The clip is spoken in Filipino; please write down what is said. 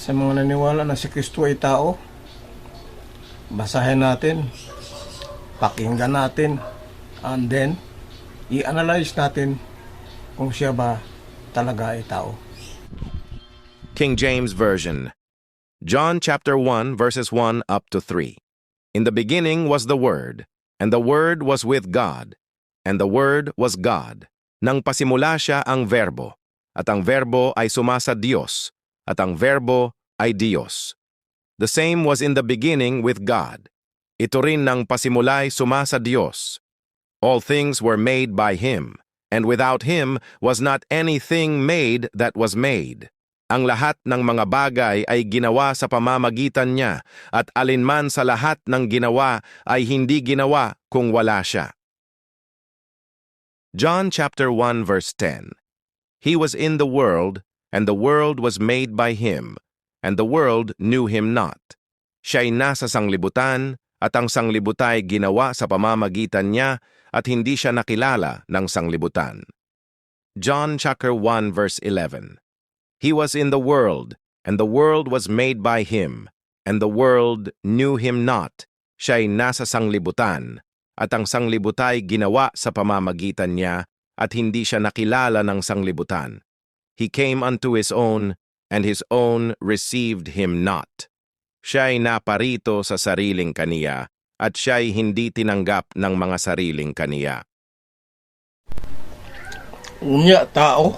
Sa mga naniwala na si Kristo ay tao, basahin natin, pakinggan natin, and then i-analyze natin kung siya ba talaga ay tao. King James Version. John chapter 1 verses 1 up to 3. In the beginning was the Word, and the Word was with God, and the Word was God. Nang pasimula siya ang Verbo, at ang Verbo ay sumasa Diyos, at ang Verbo ay Diyos. The same was in the beginning with God. Ito rin nang pasimula'y sumasa Diyos. All things were made by Him, and without Him was not anything made that was made. Ang lahat ng mga bagay ay ginawa sa pamamagitan niya, at alinman sa lahat ng ginawa ay hindi ginawa kung wala siya. John chapter 1 verse 10. He was in the world, and the world was made by Him, and the world knew Him not. Siya'y nasa sanglibutan, at ang sanglibutay ginawa sa pamamagitan niya, at hindi siya nakilala ng sanglibutan. John chapter 1 verse 11. He was in the world, and the world was made by Him, and the world knew Him not. Siya'y nasa sanglibutan, at ang sanglibutay ginawa sa pamamagitan niya, at hindi siya nakilala ng sanglibutan. He came unto His own, and His own received Him not. Siya'y naparito sa sariling kaniya, at siya'y hindi tinanggap ng mga sariling kaniya. Unya, tao,